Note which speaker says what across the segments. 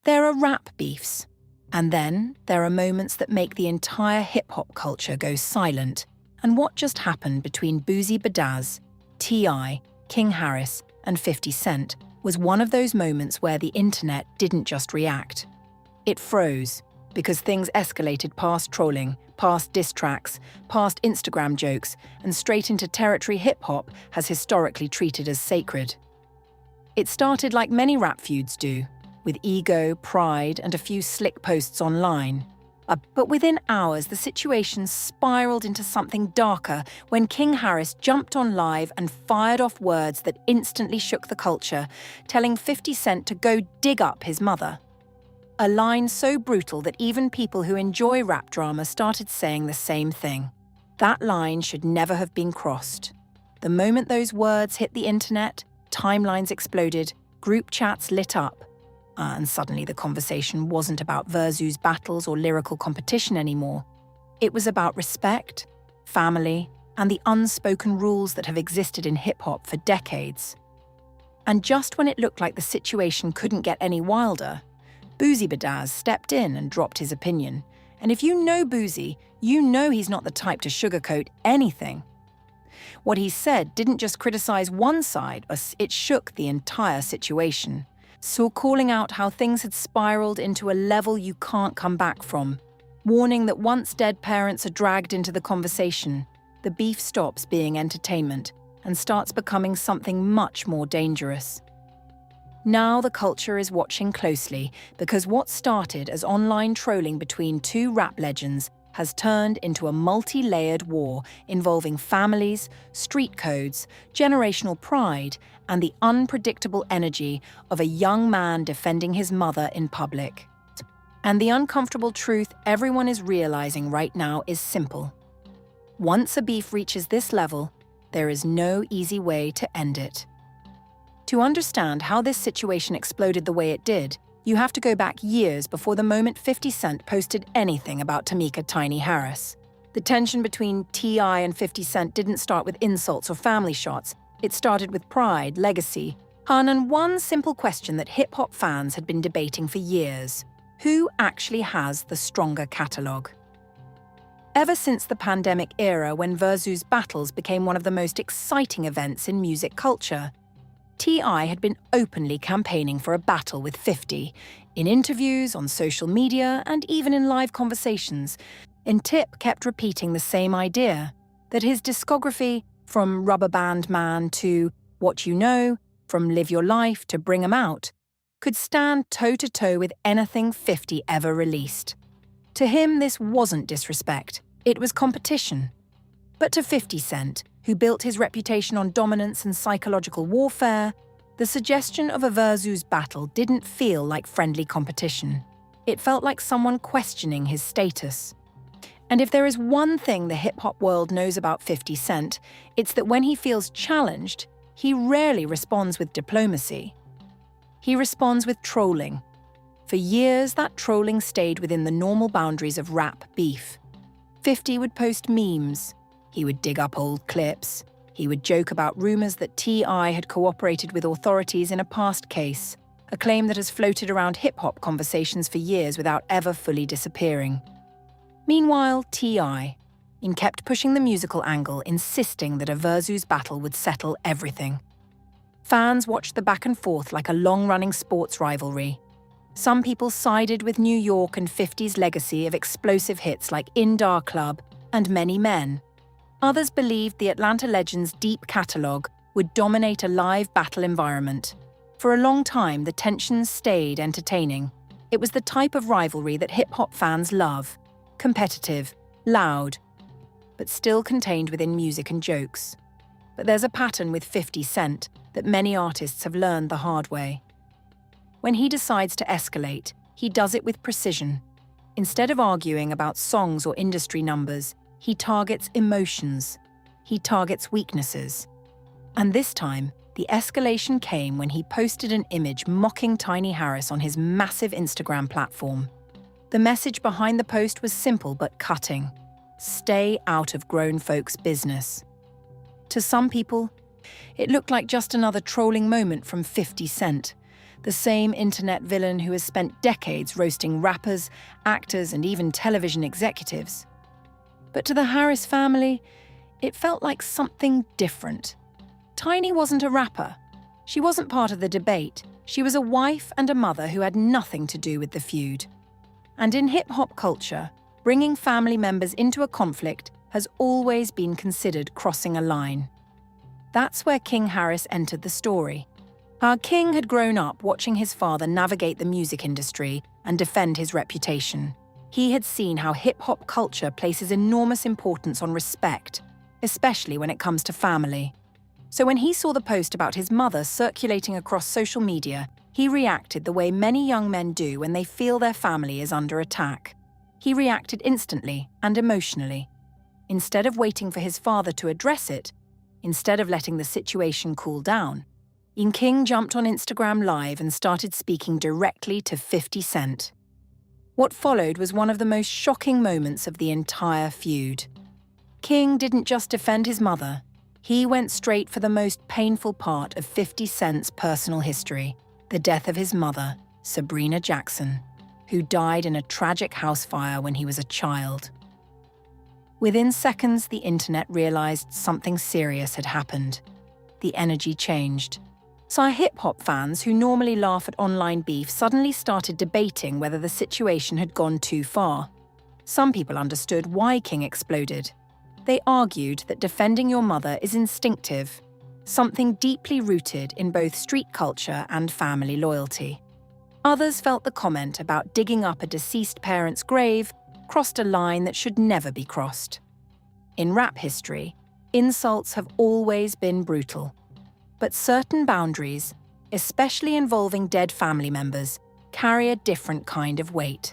Speaker 1: There are rap beefs, and then there are moments that make the entire hip-hop culture go silent. And what just happened between Boosie Badazz, T.I., King Harris, and 50 Cent was one of those moments where the internet didn't just react. It froze, because things escalated past trolling, past diss tracks, past Instagram jokes, and straight into territory hip-hop has historically treated as sacred. It started like many rap feuds do, with ego, pride, and a few slick posts online. But within hours, the situation spiraled into something darker when King Harris jumped on live and fired off words that instantly shook the culture, telling 50 Cent to go dig up his mother. A line so brutal that even people who enjoy rap drama started saying the same thing. That line should never have been crossed. The moment those words hit the internet, timelines exploded, group chats lit up. And suddenly the conversation wasn't about versus battles or lyrical competition anymore. It was about respect, family, and the unspoken rules that have existed in hip-hop for decades. And just when it looked like the situation couldn't get any wilder, Boosie Badazz stepped in and dropped his opinion. And if you know Boosie, you know he's not the type to sugarcoat anything. What he said didn't just criticize one side, it shook the entire situation. So calling out how things had spiraled into a level you can't come back from, warning that once dead parents are dragged into the conversation, the beef stops being entertainment and starts becoming something much more dangerous. Now the culture is watching closely because what started as online trolling between two rap legends has turned into a multi-layered war involving families, street codes, generational pride, and the unpredictable energy of a young man defending his mother in public. And the uncomfortable truth everyone is realizing right now is simple. Once a beef reaches this level, there is no easy way to end it. To understand how this situation exploded the way it did, you have to go back years before the moment 50 Cent posted anything about Tamika Tiny Harris. The tension between T.I. and 50 Cent didn't start with insults or family shots. It started with pride, legacy, and one simple question that hip-hop fans had been debating for years. Who actually has the stronger catalogue? Ever since the pandemic era when versus battles became one of the most exciting events in music culture, T.I. had been openly campaigning for a battle with 50, in interviews, on social media, and even in live conversations. And Tip kept repeating the same idea, that his discography, from Rubber Band Man to What You Know, from Live Your Life to Bring 'Em Out, could stand toe-to-toe with anything 50 ever released. To him, this wasn't disrespect, it was competition. But to 50 Cent, who built his reputation on dominance and psychological warfare, the suggestion of a versus battle didn't feel like friendly competition. It felt like someone questioning his status. And if there is one thing the hip-hop world knows about 50 Cent, it's that when he feels challenged, he rarely responds with diplomacy. He responds with trolling. For years, that trolling stayed within the normal boundaries of rap beef. 50 would post memes. He would dig up old clips. He would joke about rumors that T.I. had cooperated with authorities in a past case, a claim that has floated around hip-hop conversations for years without ever fully disappearing. Meanwhile, T.I. kept pushing the musical angle, insisting that a versus battle would settle everything. Fans watched the back and forth like a long-running sports rivalry. Some people sided with New York and 50's legacy of explosive hits like Indar Club and Many Men. Others believed the Atlanta legend's deep catalogue would dominate a live battle environment. For a long time, the tensions stayed entertaining. It was the type of rivalry that hip-hop fans love. Competitive, loud, but still contained within music and jokes. But there's a pattern with 50 Cent that many artists have learned the hard way. When he decides to escalate, he does it with precision. Instead of arguing about songs or industry numbers, he targets emotions. He targets weaknesses. And this time, the escalation came when he posted an image mocking Tiny Harris on his massive Instagram platform. The message behind the post was simple but cutting. Stay out of grown folks' business. To some people, it looked like just another trolling moment from 50 Cent. the same internet villain who has spent decades roasting rappers, actors, and even television executives. But to the Harris family, it felt like something different. Tiny wasn't a rapper. She wasn't part of the debate. She was a wife and a mother who had nothing to do with the feud. And in hip-hop culture, bringing family members into a conflict has always been considered crossing a line. That's where King Harris entered the story. Our king had grown up watching his father navigate the music industry and defend his reputation. He had seen how hip-hop culture places enormous importance on respect, especially when it comes to family. So when he saw the post about his mother circulating across social media, he reacted the way many young men do when they feel their family is under attack. He reacted instantly and emotionally. Instead of waiting for his father to address it, instead of letting the situation cool down, King jumped on Instagram Live and started speaking directly to 50 Cent. What followed was one of the most shocking moments of the entire feud. King didn't just defend his mother, he went straight for the most painful part of 50 Cent's personal history, the death of his mother, Sabrina Jackson, who died in a tragic house fire when he was a child. Within seconds, the internet realized something serious had happened. The energy changed. So our hip-hop fans who normally laugh at online beef suddenly started debating whether the situation had gone too far. Some people understood why King exploded. They argued that defending your mother is instinctive, something deeply rooted in both street culture and family loyalty. Others felt the comment about digging up a deceased parent's grave crossed a line that should never be crossed. In rap history, insults have always been brutal. But certain boundaries, especially involving dead family members, carry a different kind of weight.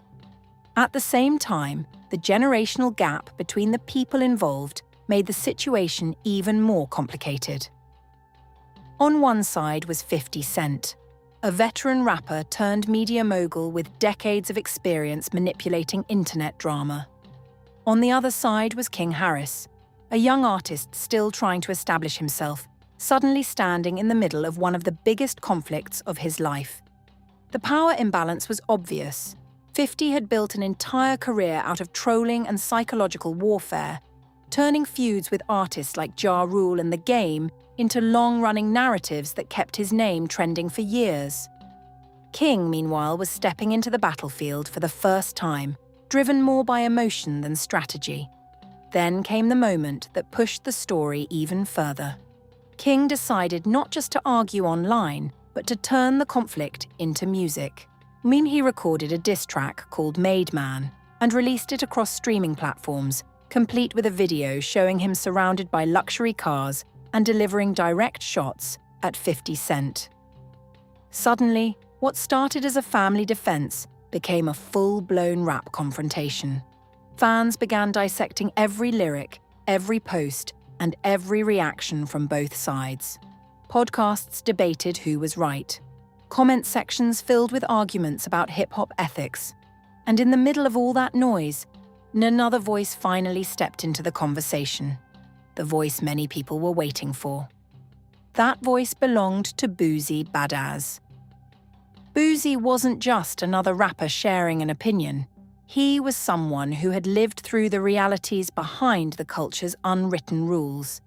Speaker 1: At the same time, the generational gap between the people involved made the situation even more complicated. On one side was 50 Cent, a veteran rapper turned media mogul with decades of experience manipulating internet drama. On the other side was King Harris, a young artist still trying to establish himself, suddenly standing in the middle of one of the biggest conflicts of his life. The power imbalance was obvious. 50 had built an entire career out of trolling and psychological warfare, turning feuds with artists like Ja Rule and The Game into long-running narratives that kept his name trending for years. King, meanwhile, was stepping into the battlefield for the first time, driven more by emotion than strategy. Then came the moment that pushed the story even further. King decided not just to argue online, but to turn the conflict into music. He recorded a diss track called Made Man and released it across streaming platforms, complete with a video showing him surrounded by luxury cars and delivering direct shots at 50 Cent. Suddenly, what started as a family defense became a full-blown rap confrontation. Fans began dissecting every lyric, every post, and every reaction from both sides. Podcasts debated who was right. Comment sections filled with arguments about hip-hop ethics. And in the middle of all that noise, another voice finally stepped into the conversation. The voice many people were waiting for. That voice belonged to Boosie Badazz. Boosie wasn't just another rapper sharing an opinion. He was someone who had lived through the realities behind the culture's unwritten rules.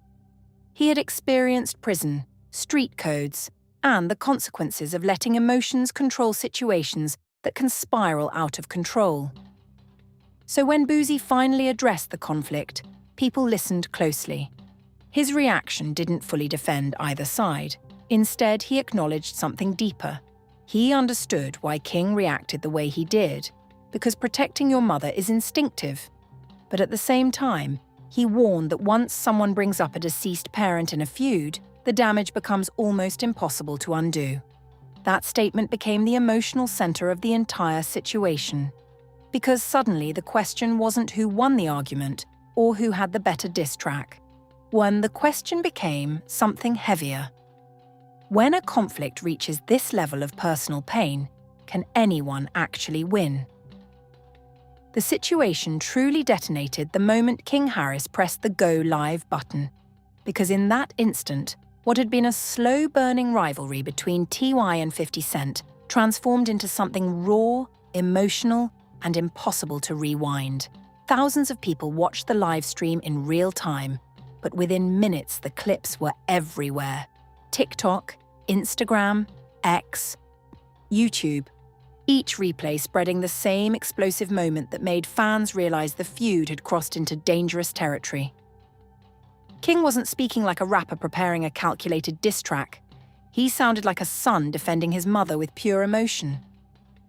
Speaker 1: He had experienced prison, street codes, and the consequences of letting emotions control situations that can spiral out of control. So when Boosie finally addressed the conflict, people listened closely. His reaction didn't fully defend either side. Instead, he acknowledged something deeper. He understood why King reacted the way he did, because protecting your mother is instinctive. But at the same time, he warned that once someone brings up a deceased parent in a feud, the damage becomes almost impossible to undo. That statement became the emotional center of the entire situation. Because suddenly the question wasn't who won the argument or who had the better diss track. The question became something heavier. When a conflict reaches this level of personal pain, can anyone actually win? The situation truly detonated the moment King Harris pressed the Go Live button, because in that instant, what had been a slow-burning rivalry between TY and 50 Cent transformed into something raw, emotional, and impossible to rewind. Thousands of people watched the live stream in real time, but within minutes the clips were everywhere. TikTok, Instagram, X, YouTube, each replay spreading the same explosive moment that made fans realize the feud had crossed into dangerous territory. King wasn't speaking like a rapper preparing a calculated diss track. He sounded like a son defending his mother with pure emotion.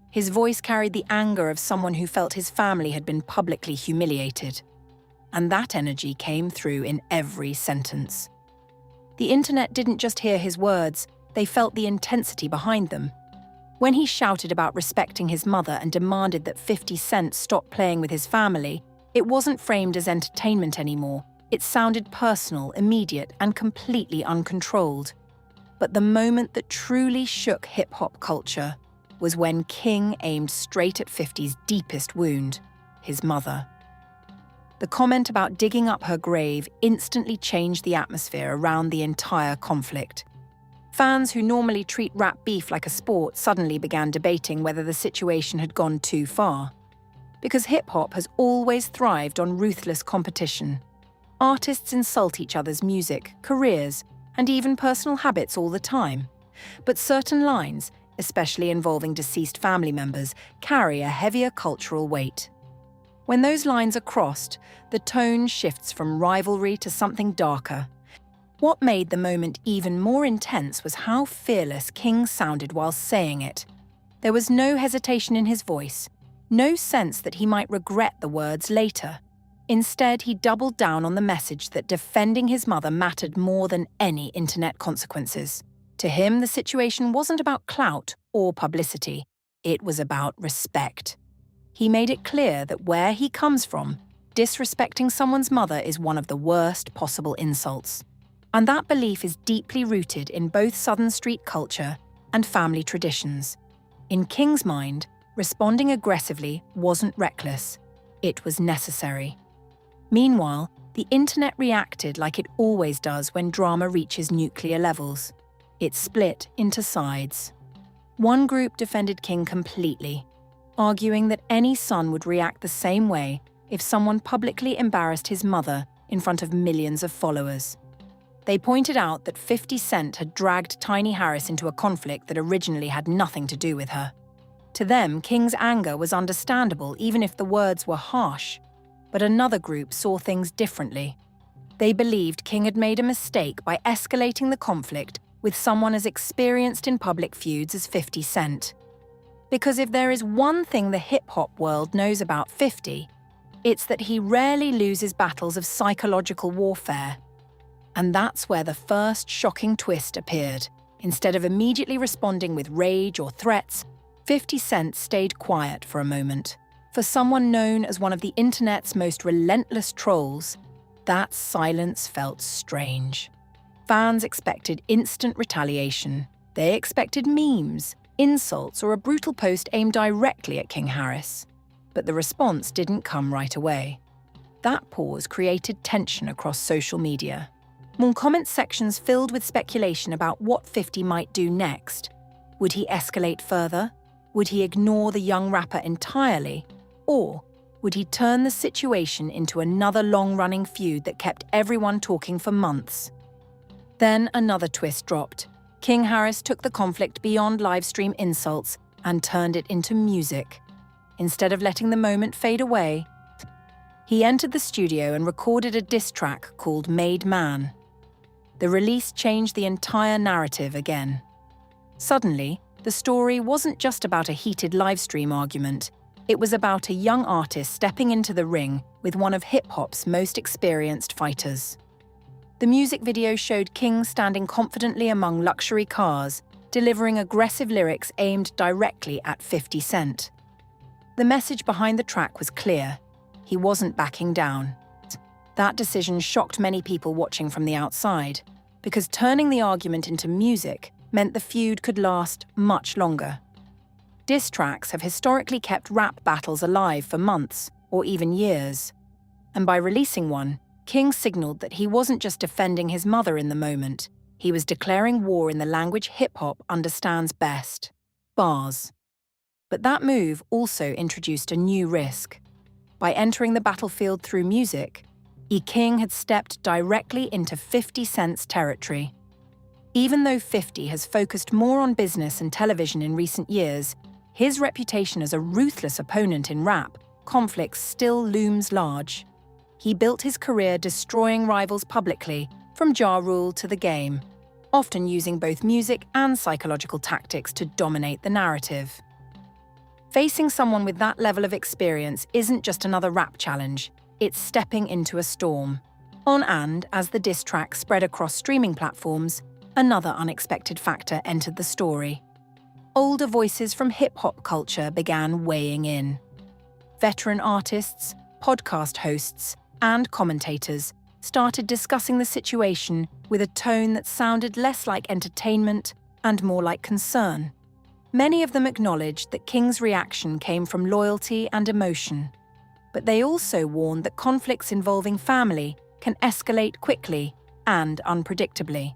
Speaker 1: His voice carried the anger of someone who felt his family had been publicly humiliated. And that energy came through in every sentence. The internet didn't just hear his words, they felt the intensity behind them. When he shouted about respecting his mother and demanded that 50 Cent stop playing with his family, it wasn't framed as entertainment anymore. It sounded personal, immediate, and completely uncontrolled. But the moment that truly shook hip-hop culture was when King aimed straight at 50's deepest wound, his mother. The comment about digging up her grave instantly changed the atmosphere around the entire conflict. Fans who normally treat rap beef like a sport suddenly began debating whether the situation had gone too far. Because hip-hop has always thrived on ruthless competition. Artists insult each other's music, careers, and even personal habits all the time. But certain lines, especially involving deceased family members, carry a heavier cultural weight. When those lines are crossed, the tone shifts from rivalry to something darker. What made the moment even more intense was how fearless King sounded while saying it. There was no hesitation in his voice, no sense that he might regret the words later. Instead, he doubled down on the message that defending his mother mattered more than any internet consequences. To him, the situation wasn't about clout or publicity. It was about respect. He made it clear that where he comes from, disrespecting someone's mother is one of the worst possible insults. And that belief is deeply rooted in both Southern street culture and family traditions. In King's mind, responding aggressively wasn't reckless. It was necessary. Meanwhile, the internet reacted like it always does when drama reaches nuclear levels. It split into sides. One group defended King completely, arguing that any son would react the same way if someone publicly embarrassed his mother in front of millions of followers. They pointed out that 50 Cent had dragged Tiny Harris into a conflict that originally had nothing to do with her. To them, King's anger was understandable even if the words were harsh. But another group saw things differently. They believed King had made a mistake by escalating the conflict with someone as experienced in public feuds as 50 Cent. Because if there is one thing the hip-hop world knows about 50, it's that he rarely loses battles of psychological warfare. And that's where the first shocking twist appeared. Instead of immediately responding with rage or threats, 50 Cent stayed quiet for a moment. For someone known as one of the internet's most relentless trolls, that silence felt strange. Fans expected instant retaliation. They expected memes, insults, or a brutal post aimed directly at King Harris. But the response didn't come right away. That pause created tension across social media. More comment sections filled with speculation about what 50 might do next. Would he escalate further? Would he ignore the young rapper entirely? Or would he turn the situation into another long-running feud that kept everyone talking for months? Then another twist dropped. King Harris took the conflict beyond livestream insults and turned it into music. Instead of letting the moment fade away, he entered the studio and recorded a diss track called Made Man. The release changed the entire narrative again. Suddenly, the story wasn't just about a heated livestream argument. It was about a young artist stepping into the ring with one of hip-hop's most experienced fighters. The music video showed King standing confidently among luxury cars, delivering aggressive lyrics aimed directly at 50 Cent. The message behind the track was clear. He wasn't backing down. That decision shocked many people watching from the outside, because turning the argument into music meant the feud could last much longer. Diss tracks have historically kept rap battles alive for months or even years. And by releasing one, King signaled that he wasn't just defending his mother in the moment, he was declaring war in the language hip-hop understands best. bars. But that move also introduced a new risk. By entering the battlefield through music, King had stepped directly into 50 Cent's territory. Even though 50 has focused more on business and television in recent years, his reputation as a ruthless opponent in rap conflicts still looms large. He built his career destroying rivals publicly, from Ja Rule to The Game, often using both music and psychological tactics to dominate the narrative. Facing someone with that level of experience isn't just another rap challenge, it's stepping into a storm. And as the diss track spread across streaming platforms, another unexpected factor entered the story. Older voices from hip-hop culture began weighing in. Veteran artists, podcast hosts, and commentators started discussing the situation with a tone that sounded less like entertainment and more like concern. Many of them acknowledged that King's reaction came from loyalty and emotion, but they also warned that conflicts involving family can escalate quickly and unpredictably.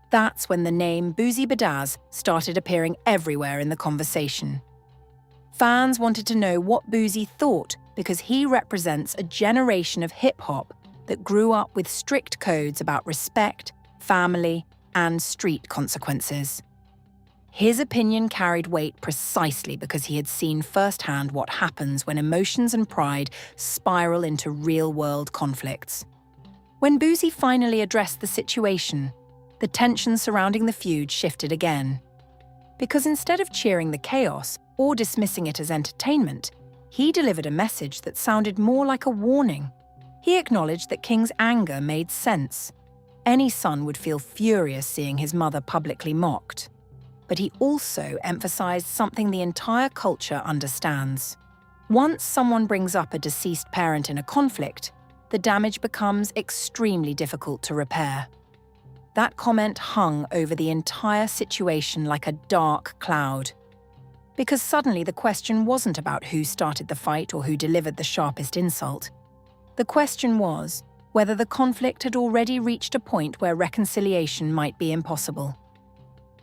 Speaker 1: That's when the name Boosie Badazz started appearing everywhere in the conversation. Fans wanted to know what Boosie thought because he represents a generation of hip-hop that grew up with strict codes about respect, family, and street consequences. His opinion carried weight precisely because he had seen firsthand what happens when emotions and pride spiral into real-world conflicts. When Boosie finally addressed the situation, the tension surrounding the feud shifted again. Because instead of cheering the chaos or dismissing it as entertainment, he delivered a message that sounded more like a warning. He acknowledged that King's anger made sense. Any son would feel furious seeing his mother publicly mocked. But he also emphasized something the entire culture understands. Once someone brings up a deceased parent in a conflict, the damage becomes extremely difficult to repair. That comment hung over the entire situation like a dark cloud. Because suddenly the question wasn't about who started the fight or who delivered the sharpest insult. The question was whether the conflict had already reached a point where reconciliation might be impossible.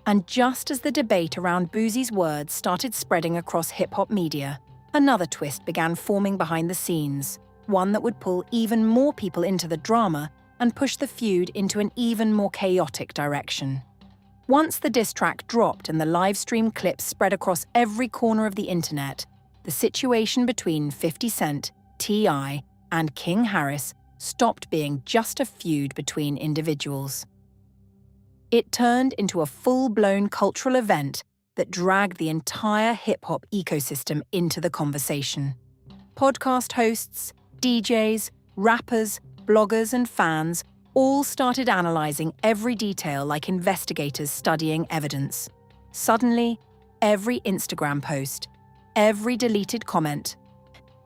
Speaker 1: And just as the debate around Boosie's words started spreading across hip-hop media, another twist began forming behind the scenes, one that would pull even more people into the drama and push the feud into an even more chaotic direction. Once the diss track dropped and the live-stream clips spread across every corner of the internet, the situation between 50 Cent, T.I., and King Harris stopped being just a feud between individuals. It turned into a full-blown cultural event that dragged the entire hip-hop ecosystem into the conversation. Podcast hosts, DJs, rappers, bloggers, and fans all started analyzing every detail like investigators studying evidence. Suddenly, every Instagram post, every deleted comment,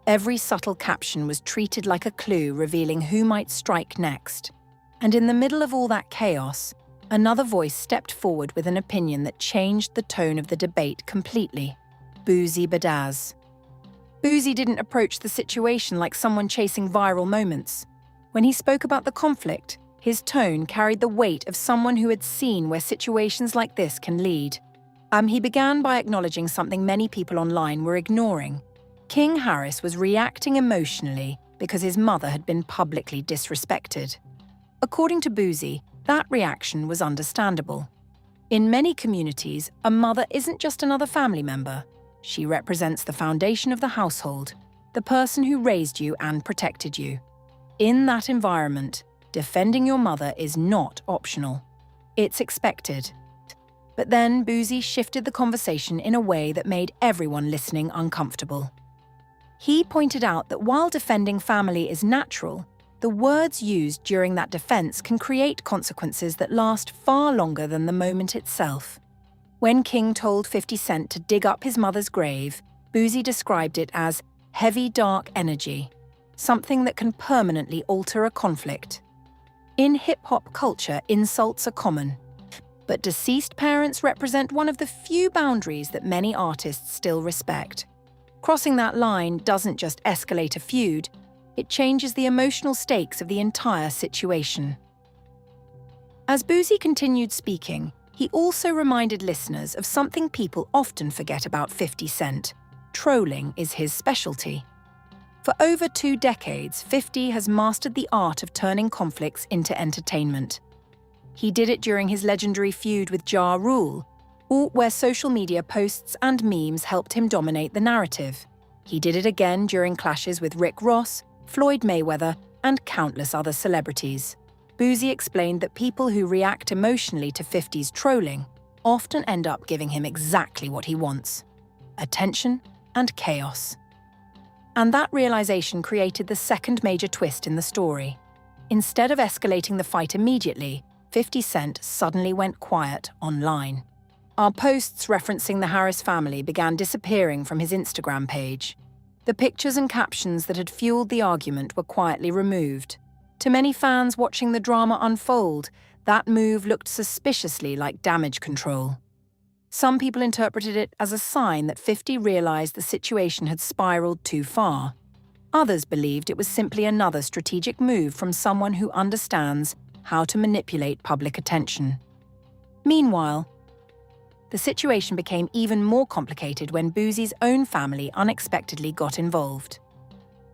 Speaker 1: every subtle caption was treated like a clue revealing who might strike next. And in the middle of all that chaos, another voice stepped forward with an opinion that changed the tone of the debate completely. Boosie Badazz. Boosie didn't approach the situation like someone chasing viral moments. When he spoke about the conflict, his tone carried the weight of someone who had seen where situations like this can lead. He began by acknowledging something many people online were ignoring. King Harris was reacting emotionally because his mother had been publicly disrespected. According to Boosie, that reaction was understandable. In many communities, a mother isn't just another family member. She represents the foundation of the household, the person who raised you and protected you. In that environment, defending your mother is not optional. It's expected. But then Boosie shifted the conversation in a way that made everyone listening uncomfortable. He pointed out that while defending family is natural, the words used during that defense can create consequences that last far longer than the moment itself. When King told 50 Cent to dig up his mother's grave, Boosie described it as heavy, dark energy, something that can permanently alter a conflict. In hip-hop culture, insults are common, but deceased parents represent one of the few boundaries that many artists still respect. Crossing that line doesn't just escalate a feud, it changes the emotional stakes of the entire situation. As Boosie continued speaking, He also reminded listeners of something people often forget about 50 Cent. Trolling is his specialty. For over 2 decades, 50 has mastered the art of turning conflicts into entertainment. He did it during his legendary feud with Ja Rule, where social media posts and memes helped him dominate the narrative. He did it again during clashes with Rick Ross, Floyd Mayweather, and countless other celebrities. Boosie explained that people who react emotionally to 50's trolling often end up giving him exactly what he wants: attention and chaos. And that realization created the second major twist in the story. Instead of escalating the fight immediately, 50 Cent suddenly went quiet online. Our posts referencing the Harris family began disappearing from his Instagram page. The pictures and captions that had fueled the argument were quietly removed. To many fans watching the drama unfold, that move looked suspiciously like damage control. Some people interpreted it as a sign that 50 realized the situation had spiraled too far. Others believed it was simply another strategic move from someone who understands how to manipulate public attention. Meanwhile, the situation became even more complicated when Boosie's own family unexpectedly got involved.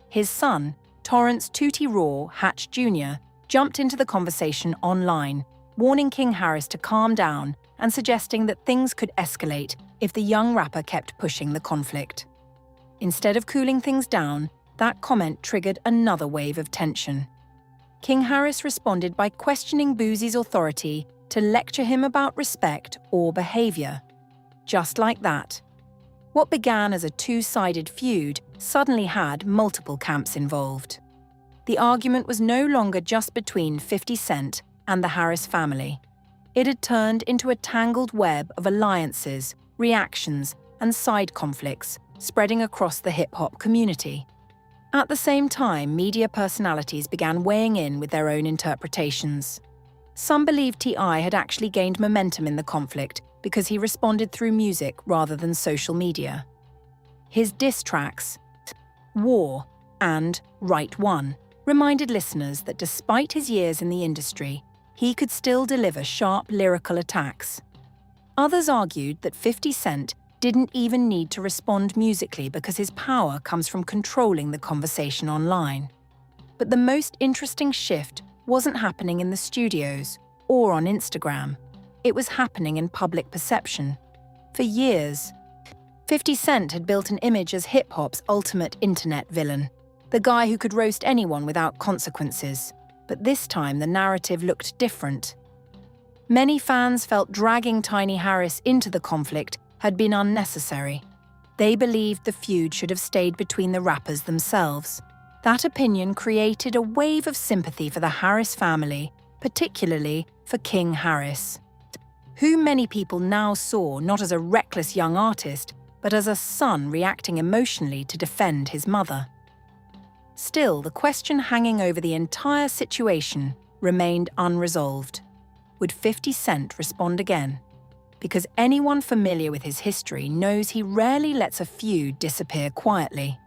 Speaker 1: His son, Torrance "Tootie" Raw Hatch Jr., jumped into the conversation online, warning King Harris to calm down and suggesting that things could escalate if the young rapper kept pushing the conflict. Instead of cooling things down, that comment triggered another wave of tension. King Harris responded by questioning Boosie's authority to lecture him about respect or behavior. Just like that, what began as a two-sided feud suddenly had multiple camps involved. The argument was no longer just between 50 Cent and the Harris family. It had turned into a tangled web of alliances, reactions, and side conflicts spreading across the hip-hop community. At the same time, media personalities began weighing in with their own interpretations. Some believed T.I. had actually gained momentum in the conflict because he responded through music rather than social media. His diss tracks, War and Right One, reminded listeners that despite his years in the industry, he could still deliver sharp lyrical attacks. Others argued that 50 Cent didn't even need to respond musically because his power comes from controlling the conversation online. But the most interesting shift wasn't happening in the studios or on Instagram. It was happening in public perception. For years, 50 Cent had built an image as hip-hop's ultimate internet villain, the guy who could roast anyone without consequences. But this time the narrative looked different. Many fans felt dragging Tiny Harris into the conflict had been unnecessary. They believed the feud should have stayed between the rappers themselves. That opinion created a wave of sympathy for the Harris family, particularly for King Harris, who many people now saw not as a reckless young artist, but as a son reacting emotionally to defend his mother. Still, the question hanging over the entire situation remained unresolved. Would 50 Cent respond again? Because anyone familiar with his history knows he rarely lets a feud disappear quietly.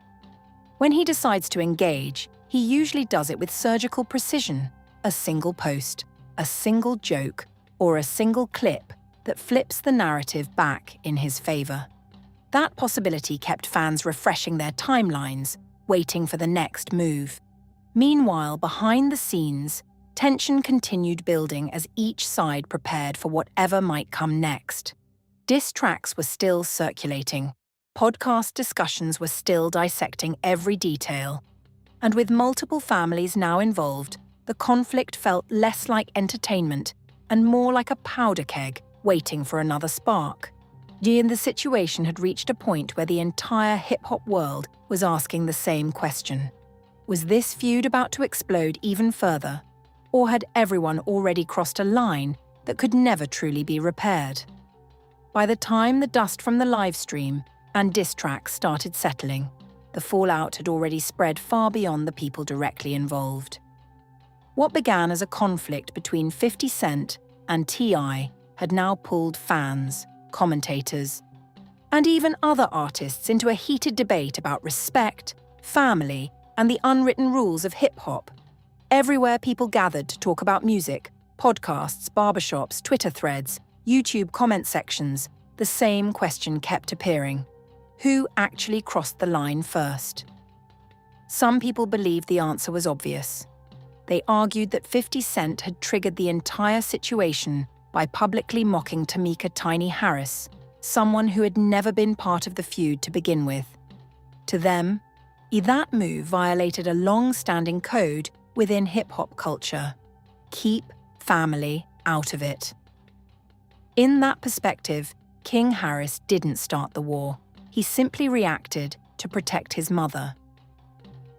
Speaker 1: When he decides to engage, he usually does it with surgical precision: a single post, a single joke, or a single clip that flips the narrative back in his favor. That possibility kept fans refreshing their timelines, waiting for the next move. Meanwhile, behind the scenes, tension continued building as each side prepared for whatever might come next. Diss tracks were still circulating. Podcast discussions were still dissecting every detail. And with multiple families now involved, the conflict felt less like entertainment and more like a powder keg waiting for another spark. The situation had reached a point where the entire hip-hop world was asking the same question. Was this feud about to explode even further? Or had everyone already crossed a line that could never truly be repaired? By the time the dust from the live stream and diss tracks started settling, the fallout had already spread far beyond the people directly involved. What began as a conflict between 50 Cent and T.I. had now pulled fans, commentators, and even other artists into a heated debate about respect, family, and the unwritten rules of hip-hop. Everywhere people gathered to talk about music, podcasts, barbershops, Twitter threads, YouTube comment sections, the same question kept appearing. Who actually crossed the line first? Some people believed the answer was obvious. They argued that 50 Cent had triggered the entire situation by publicly mocking Tamika "Tiny" Harris, someone who had never been part of the feud to begin with. To them, that move violated a long-standing code within hip-hop culture: keep family out of it. In that perspective, King Harris didn't start the war. He simply reacted to protect his mother.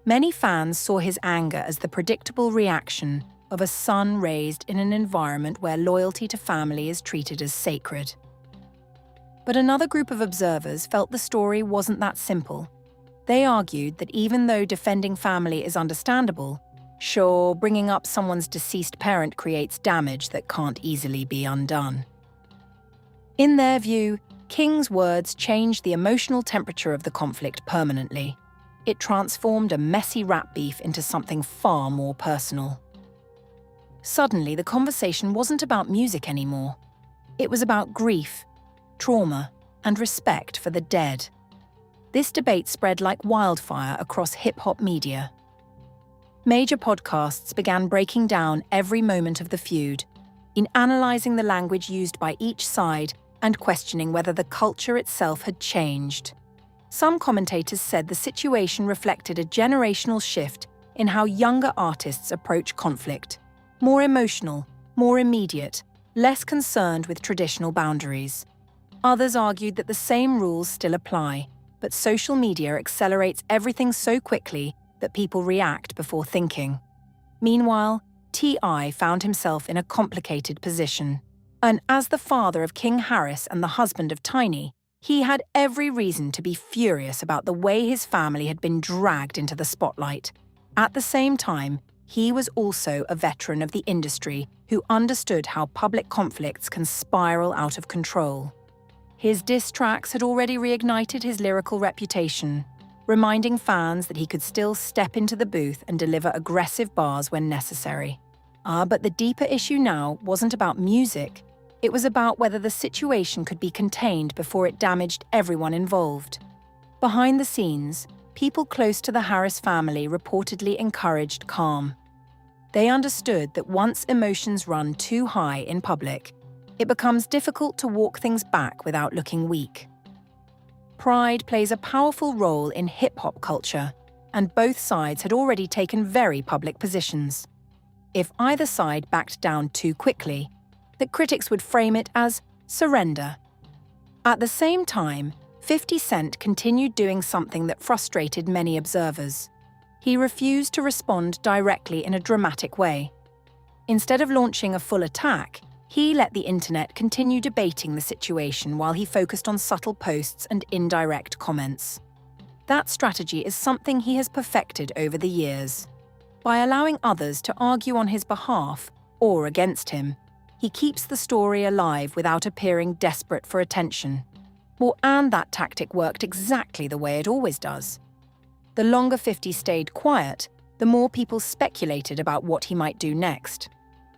Speaker 1: Many fans saw his anger as the predictable reaction of a son raised in an environment where loyalty to family is treated as sacred. But another group of observers felt the story wasn't that simple. They argued that even though defending family is understandable, sure, bringing up someone's deceased parent creates damage that can't easily be undone. In their view, King's words changed the emotional temperature of the conflict permanently. It transformed a messy rap beef into something far more personal. Suddenly, the conversation wasn't about music anymore. It was about grief, trauma, and respect for the dead. This debate spread like wildfire across hip-hop media. Major podcasts began breaking down every moment of the feud, in analysing the language used by each side and questioning whether the culture itself had changed. Some commentators said the situation reflected a generational shift in how younger artists approach conflict: more emotional, more immediate, less concerned with traditional boundaries. Others argued that the same rules still apply, but social media accelerates everything so quickly that people react before thinking. Meanwhile, T.I. found himself in a complicated position. And as the father of King Harris and the husband of Tiny, he had every reason to be furious about the way his family had been dragged into the spotlight. At the same time, he was also a veteran of the industry who understood how public conflicts can spiral out of control. His diss tracks had already reignited his lyrical reputation, reminding fans that he could still step into the booth and deliver aggressive bars when necessary. But the deeper issue now wasn't about music. It was about whether the situation could be contained before it damaged everyone involved. Behind the scenes, people close to the Harris family reportedly encouraged calm. They understood that once emotions run too high in public, it becomes difficult to walk things back without looking weak. Pride plays a powerful role in hip-hop culture, and both sides had already taken very public positions. If either side backed down too quickly, the critics would frame it as surrender. At the same time, 50 Cent continued doing something that frustrated many observers. He refused to respond directly in a dramatic way. Instead of launching a full attack, he let the internet continue debating the situation while he focused on subtle posts and indirect comments. That strategy is something he has perfected over the years. By allowing others to argue on his behalf or against him, he keeps the story alive without appearing desperate for attention. And that tactic worked exactly the way it always does. The longer 50 stayed quiet, the more people speculated about what he might do next.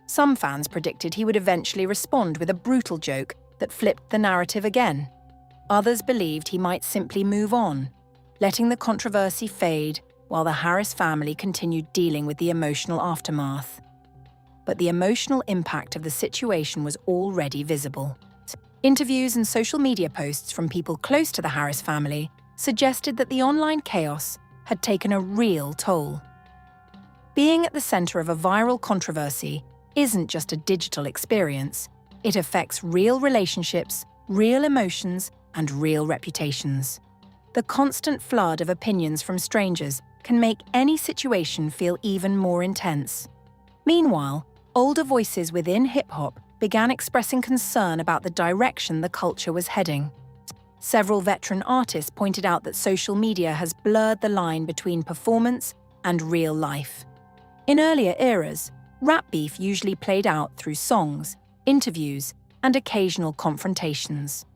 Speaker 1: Some fans predicted he would eventually respond with a brutal joke that flipped the narrative again. Others believed he might simply move on, letting the controversy fade while the Harris family continued dealing with the emotional aftermath. But the emotional impact of the situation was already visible. Interviews and social media posts from people close to the Harris family suggested that the online chaos had taken a real toll. Being at the center of a viral controversy isn't just a digital experience. It affects real relationships, real emotions, and real reputations. The constant flood of opinions from strangers can make any situation feel even more intense. Meanwhile, older voices within hip-hop began expressing concern about the direction the culture was heading. Several veteran artists pointed out that social media has blurred the line between performance and real life. In earlier eras, rap beef usually played out through songs, interviews, and occasional confrontations.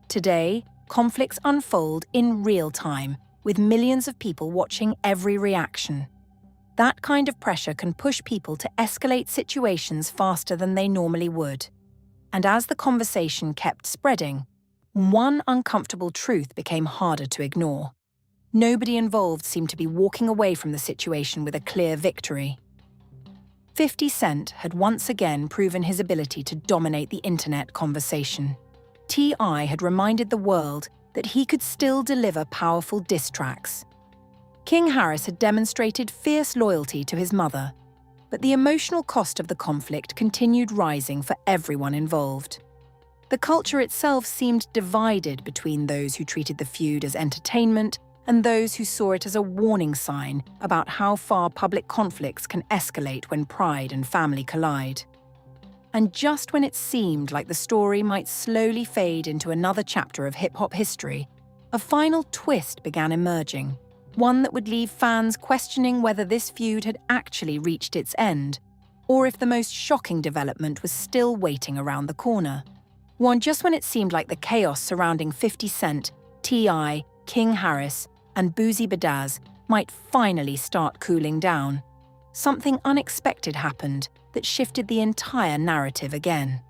Speaker 1: Today, conflicts unfold in real time, with millions of people watching every reaction. That kind of pressure can push people to escalate situations faster than they normally would. And as the conversation kept spreading, one uncomfortable truth became harder to ignore. Nobody involved seemed to be walking away from the situation with a clear victory. 50 Cent had once again proven his ability to dominate the internet conversation. T.I. had reminded the world that he could still deliver powerful diss tracks. King Harris had demonstrated fierce loyalty to his mother, but the emotional cost of the conflict continued rising for everyone involved. The culture itself seemed divided between those who treated the feud as entertainment and those who saw it as a warning sign about how far public conflicts can escalate when pride and family collide. And just when it seemed like the story might slowly fade into another chapter of hip-hop history, a final twist began emerging, one that would leave fans questioning whether this feud had actually reached its end, or if the most shocking development was still waiting around the corner. Just when it seemed like the chaos surrounding 50 Cent, T.I., King Harris, and Boozy Badazz might finally start cooling down, something unexpected happened that shifted the entire narrative again.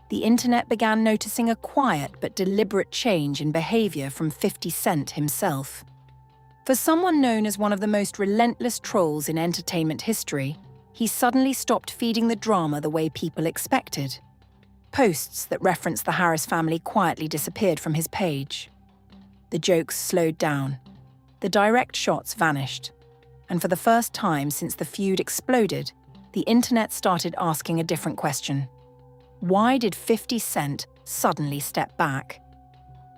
Speaker 1: The internet began noticing a quiet but deliberate change in behavior from 50 Cent himself. For someone known as one of the most relentless trolls in entertainment history, he suddenly stopped feeding the drama the way people expected. Posts that referenced the Harris family quietly disappeared from his page. The jokes slowed down. The direct shots vanished. And for the first time since the feud exploded, the internet started asking a different question. Why did 50 Cent suddenly step back?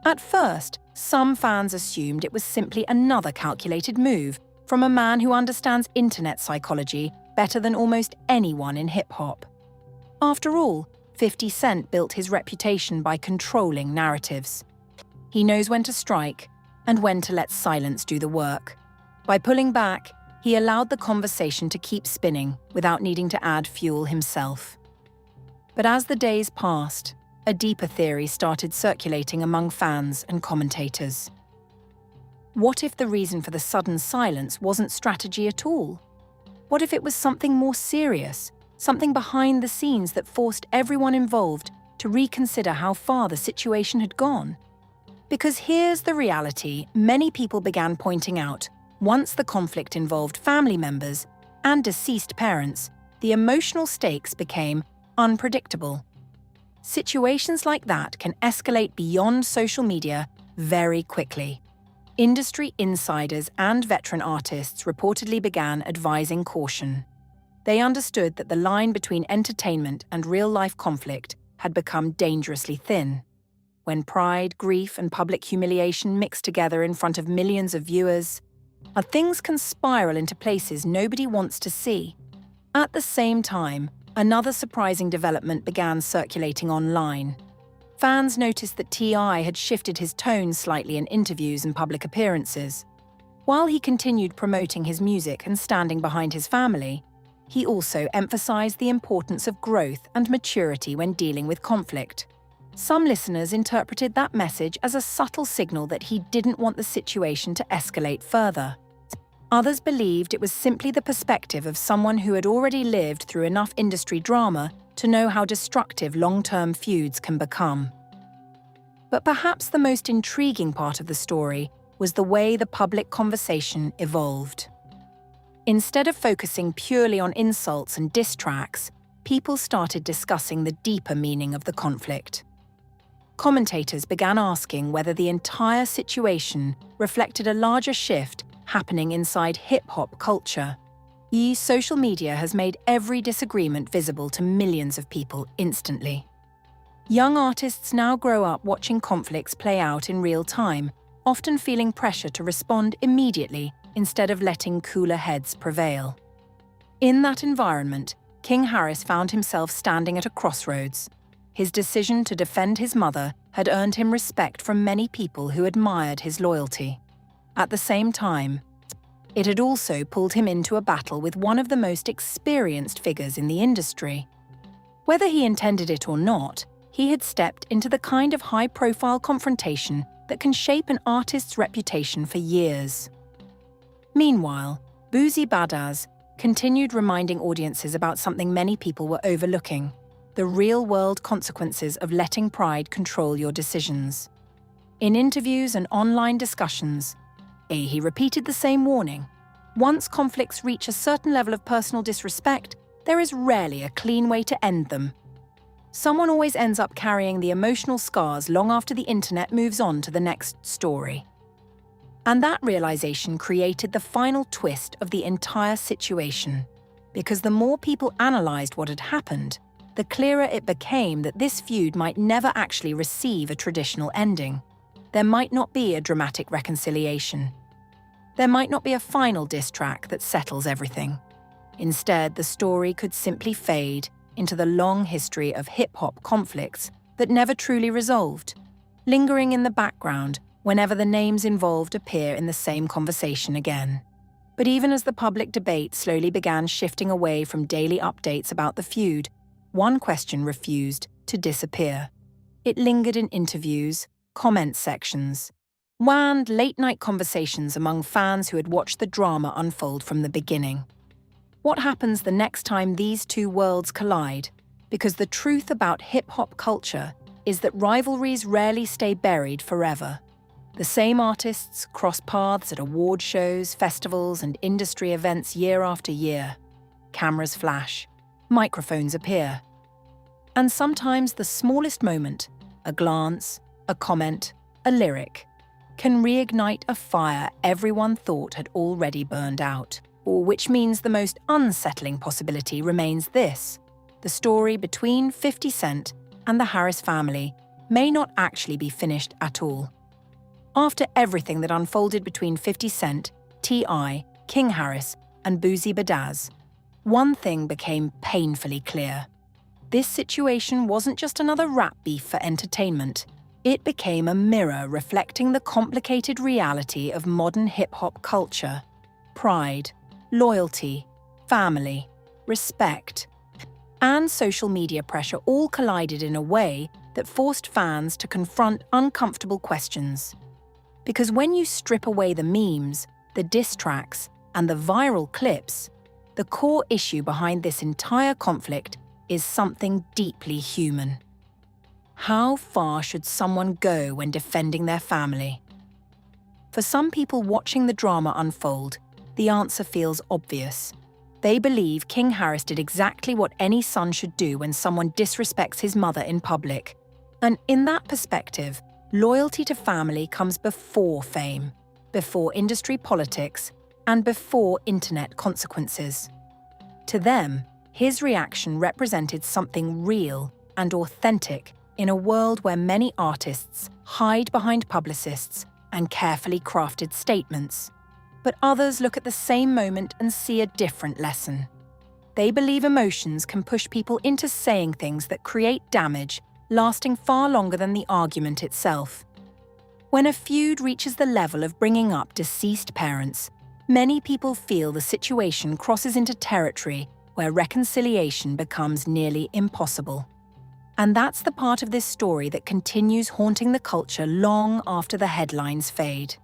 Speaker 1: At first, some fans assumed it was simply another calculated move from a man who understands internet psychology better than almost anyone in hip-hop. After all, 50 Cent built his reputation by controlling narratives. He knows when to strike and when to let silence do the work. By pulling back, he allowed the conversation to keep spinning without needing to add fuel himself. But as the days passed, a deeper theory started circulating among fans and commentators. What if the reason for the sudden silence wasn't strategy at all? What if it was something more serious, something behind the scenes that forced everyone involved to reconsider how far the situation had gone? Because here's the reality many people began pointing out. Once the conflict involved family members and deceased parents, the emotional stakes became unpredictable. Situations like that can escalate beyond social media very quickly. Industry insiders and veteran artists reportedly began advising caution. They understood that the line between entertainment and real-life conflict had become dangerously thin. When pride, grief, and public humiliation mix together in front of millions of viewers, things can spiral into places nobody wants to see. At the same time, another surprising development began circulating online. Fans noticed that T.I. had shifted his tone slightly in interviews and public appearances. While he continued promoting his music and standing behind his family, he also emphasized the importance of growth and maturity when dealing with conflict. Some listeners interpreted that message as a subtle signal that he didn't want the situation to escalate further. Others believed it was simply the perspective of someone who had already lived through enough industry drama to know how destructive long-term feuds can become. But perhaps the most intriguing part of the story was the way the public conversation evolved. Instead of focusing purely on insults and diss tracks, people started discussing the deeper meaning of the conflict. Commentators began asking whether the entire situation reflected a larger shift happening inside hip-hop culture. Social media has made every disagreement visible to millions of people instantly. Young artists now grow up watching conflicts play out in real time, often feeling pressure to respond immediately instead of letting cooler heads prevail. In that environment, King Harris found himself standing at a crossroads. His decision to defend his mother had earned him respect from many people who admired his loyalty. At the same time, it had also pulled him into a battle with one of the most experienced figures in the industry. Whether he intended it or not, he had stepped into the kind of high-profile confrontation that can shape an artist's reputation for years. Meanwhile, Boozy Badazz continued reminding audiences about something many people were overlooking: the real-world consequences of letting pride control your decisions. In interviews and online discussions, he repeated the same warning. Once conflicts reach a certain level of personal disrespect, there is rarely a clean way to end them. Someone always ends up carrying the emotional scars long after the internet moves on to the next story. And that realization created the final twist of the entire situation. Because the more people analyzed what had happened, the clearer it became that this feud might never actually receive a traditional ending. There might not be a dramatic reconciliation. There might not be a final diss track that settles everything. Instead, the story could simply fade into the long history of hip-hop conflicts that never truly resolved, lingering in the background whenever the names involved appear in the same conversation again. But even as the public debate slowly began shifting away from daily updates about the feud, one question refused to disappear. It lingered in interviews, comment sections, and late-night conversations among fans who had watched the drama unfold from the beginning. What happens the next time these two worlds collide? Because the truth about hip-hop culture is that rivalries rarely stay buried forever. The same artists cross paths at award shows, festivals, and industry events year after year. Cameras flash, microphones appear. And sometimes the smallest moment, a glance, a comment, a lyric, can reignite a fire everyone thought had already burned out. Or which means the most unsettling possibility remains this: the story between 50 Cent and the Harris family may not actually be finished at all. After everything that unfolded between 50 Cent, T.I., King Harris, and Boosie Badazz, one thing became painfully clear. This situation wasn't just another rap beef for entertainment. It became a mirror reflecting the complicated reality of modern hip-hop culture. Pride, loyalty, family, respect, and social media pressure all collided in a way that forced fans to confront uncomfortable questions. Because when you strip away the memes, the diss tracks, and the viral clips, the core issue behind this entire conflict is something deeply human. How far should someone go when defending their family? For some people watching the drama unfold, the answer feels obvious. They believe King Harris did exactly what any son should do when someone disrespects his mother in public. And in that perspective, loyalty to family comes before fame, before industry politics, and before internet consequences. To them, his reaction represented something real and authentic in a world where many artists hide behind publicists and carefully crafted statements. But others look at the same moment and see a different lesson. They believe emotions can push people into saying things that create damage lasting far longer than the argument itself. When a feud reaches the level of bringing up deceased parents, many people feel the situation crosses into territory where reconciliation becomes nearly impossible. And that's the part of this story that continues haunting the culture long after the headlines fade.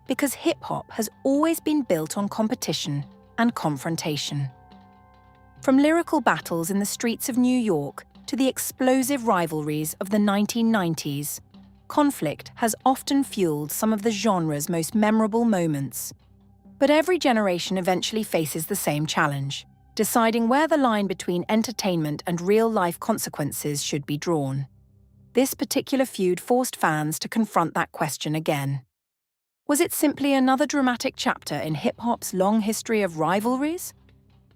Speaker 1: Because hip-hop has always been built on competition and confrontation. From lyrical battles in the streets of New York to the explosive rivalries of the 1990s, conflict has often fueled some of the genre's most memorable moments. But every generation eventually faces the same challenge, deciding where the line between entertainment and real-life consequences should be drawn. This particular feud forced fans to confront that question again. Was it simply another dramatic chapter in hip-hop's long history of rivalries?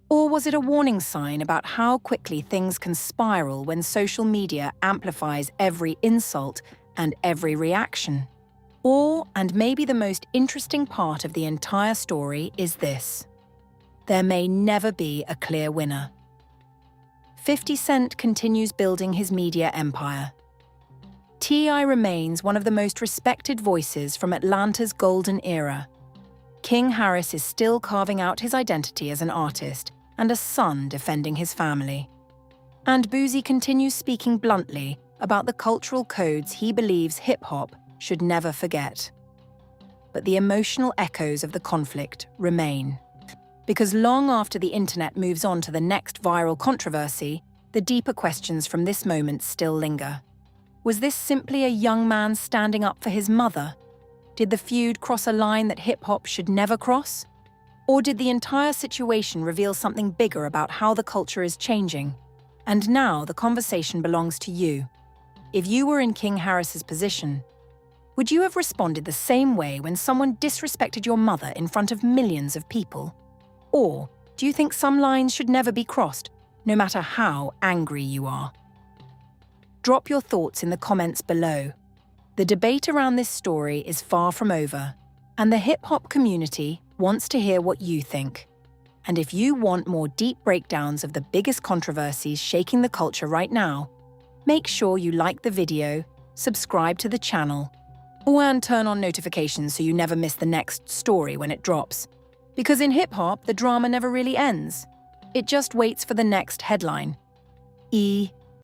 Speaker 1: Or was it a warning sign about how quickly things can spiral when social media amplifies every insult and every reaction? Or, and maybe the most interesting part of the entire story is this: there may never be a clear winner. 50 Cent continues building his media empire. T.I. remains one of the most respected voices from Atlanta's golden era. King Harris is still carving out his identity as an artist and a son defending his family. And Boosie continues speaking bluntly about the cultural codes he believes hip-hop should never forget. But the emotional echoes of the conflict remain. Because long after the internet moves on to the next viral controversy, the deeper questions from this moment still linger. Was this simply a young man standing up for his mother? Did the feud cross a line that hip-hop should never cross? Or did the entire situation reveal something bigger about how the culture is changing? And now the conversation belongs to you. If you were in King Harris's position, would you have responded the same way when someone disrespected your mother in front of millions of people? Or do you think some lines should never be crossed, no matter how angry you are? Drop your thoughts in the comments below. The debate around this story is far from over, and the hip-hop community wants to hear what you think. And if you want more deep breakdowns of the biggest controversies shaking the culture right now, make sure you like the video, subscribe to the channel, and turn on notifications so you never miss the next story when it drops. Because in hip-hop, the drama never really ends. It just waits for the next headline.